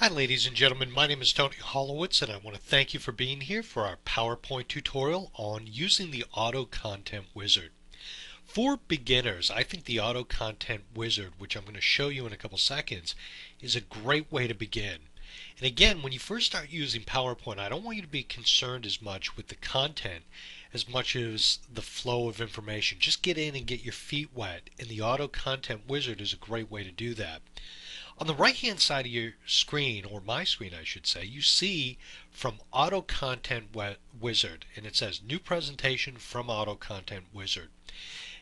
Hi ladies and gentlemen, my name is Tony Hollowitz and I want to thank you for being here for our PowerPoint tutorial on using the AutoContent Wizard. For beginners, I think the AutoContent Wizard, which I'm going to show you in a couple seconds, is a great way to begin. And again, when you first start using PowerPoint, I don't want you to be concerned as much with the content as much as the flow of information. Just get in and get your feet wet, and the AutoContent Wizard is a great way to do that. On the right hand side of your screen, or my screen I should say, you see from AutoContent Wizard, and it says new presentation from AutoContent Wizard.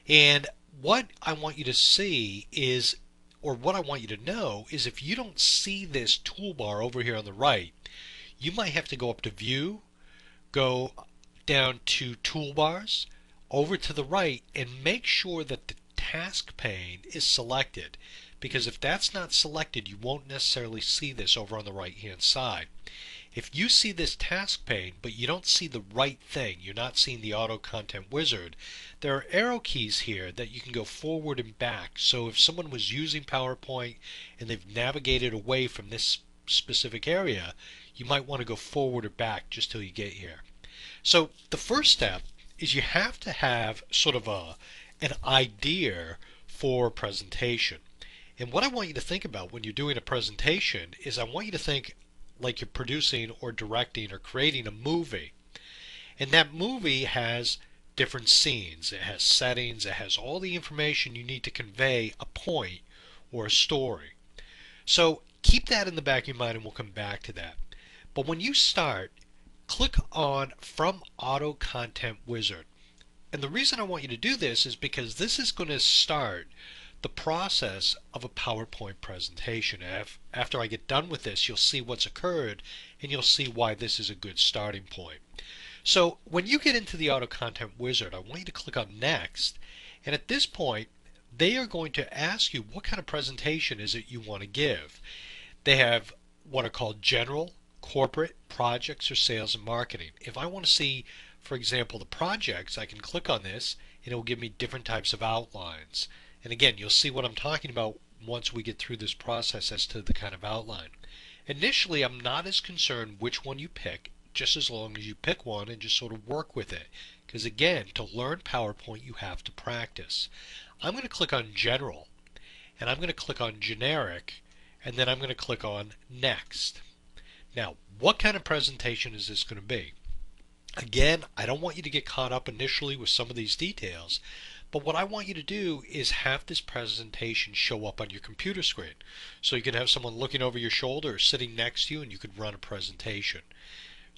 And what I want you to see is, or what I want you to know is, if you don't see this toolbar over here on the right, you might have to go up to View, go down to Toolbars, over to the right, and make sure that the task pane is selected, because if that's not selected you won't necessarily see this over on the right hand side. If you see this task pane but you don't see the right thing, you're not seeing the AutoContent Wizard, there are arrow keys here that you can go forward and back. So if someone was using PowerPoint and they've navigated away from this specific area, you might want to go forward or back just till you get here. So the first step is you have to have sort of an idea for a presentation. And what I want you to think about when you're doing a presentation is, I want you to think like you're producing or directing or creating a movie. And that movie has different scenes, it has settings, it has all the information you need to convey a point or a story. So keep that in the back of your mind and we'll come back to that. But when you start, click on From AutoContent Wizard. And the reason I want you to do this is because this is going to start the process of a PowerPoint presentation. After I get done with this, you'll see what's occurred and you'll see why this is a good starting point. So when you get into the AutoContent Wizard, I want you to click on Next, and at this point they are going to ask you what kind of presentation is it you want to give. They have what are called general, corporate, projects, or sales and marketing. If I want to see, for example, the projects, I can click on this and it will give me different types of outlines. And again, you'll see what I'm talking about once we get through this process as to the kind of outline. Initially, I'm not as concerned which one you pick, just as long as you pick one and just sort of work with it. Because again, to learn PowerPoint, you have to practice. I'm going to click on General, and I'm going to click on Generic, and then I'm going to click on Next. Now, what kind of presentation is this going to be? Again, I don't want you to get caught up initially with some of these details. But what I want you to do is have this presentation show up on your computer screen. So you can have someone looking over your shoulder or sitting next to you and you could run a presentation.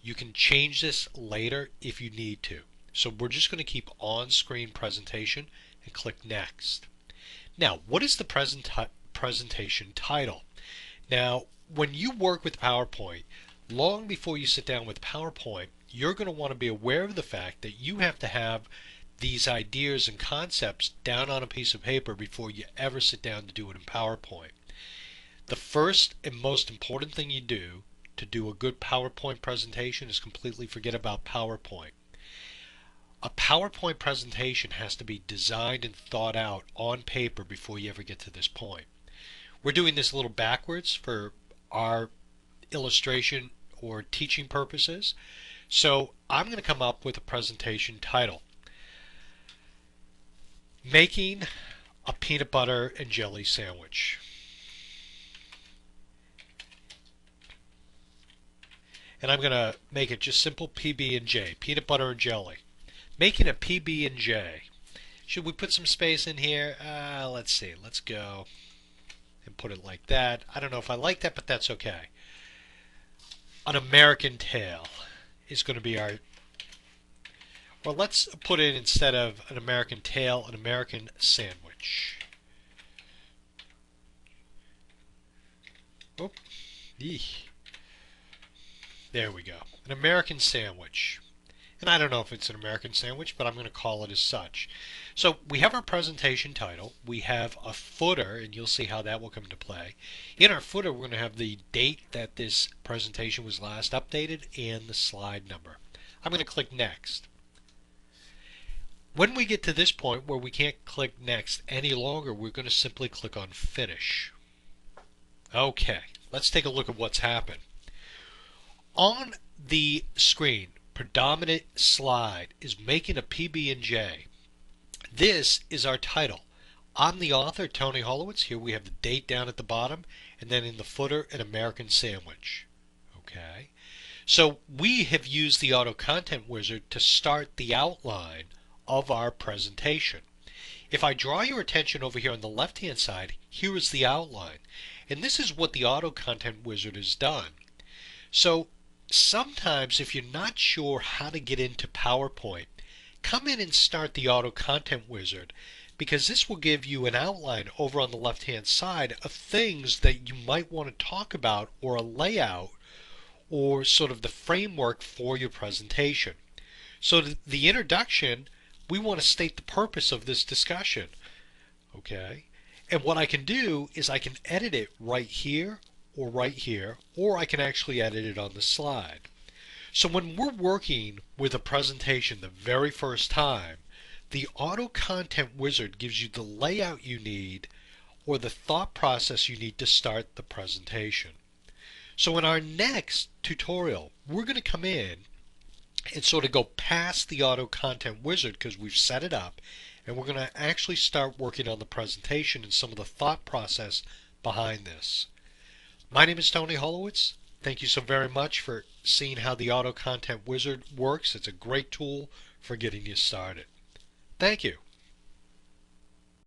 You can change this later if you need to. So we're just going to keep on-screen presentation and click Next. Now, what is the presentation title? Now, when you work with PowerPoint, long before you sit down with PowerPoint, you're going to want to be aware of the fact that you have to have these ideas and concepts down on a piece of paper before you ever sit down to do it in PowerPoint. The first and most important thing you do to do a good PowerPoint presentation is completely forget about PowerPoint. A PowerPoint presentation has to be designed and thought out on paper before you ever get to this point. We're doing this a little backwards for our illustration or teaching purposes. So I'm going to come up with a presentation title. Making a peanut butter and jelly sandwich. And I'm going to make it just simple PB&J, peanut butter and jelly. Making a PB&J. Should we put some space in here? Let's see. Let's go and put it like that. I don't know if I like that, but that's okay. An American tail is going to be our... Well, let's put in, instead of an American tail, an American sandwich. Oh, there we go. An American sandwich. And I don't know if it's an American sandwich, but I'm going to call it as such. So we have our presentation title. We have a footer, and you'll see how that will come into play. In our footer, we're going to have the date that this presentation was last updated and the slide number. I'm going to click Next. When we get to this point where we can't click Next any longer, we're going to simply click on Finish. Okay, let's take a look at what's happened. On the screen, predominant slide is making a PB&J. This is our title. I'm the author, Tony Holowitz. Here we have the date down at the bottom, and then in the footer, an American sandwich. Okay. So we have used the AutoContent wizard to start the outline of our presentation. If I draw your attention over here on the left-hand side, here is the outline. And this is what the AutoContent wizard has done. So sometimes if you're not sure how to get into PowerPoint, come in and start the AutoContent wizard, because this will give you an outline over on the left-hand side of things that you might want to talk about, or a layout, or sort of the framework for your presentation. So the introduction, we want to state the purpose of this discussion. Okay? And what I can do is I can edit it right here, or I can actually edit it on the slide. So when we're working with a presentation the very first time, the AutoContent wizard gives you the layout you need, or the thought process you need to start the presentation. So in our next tutorial, we're going to come in and sort of go past the AutoContent wizard because we've set it up, and we're going to actually start working on the presentation and some of the thought process behind this. My name is Tony Holowitz. Thank you so very much for seeing how the AutoContent wizard works. It's a great tool for getting you started. Thank you.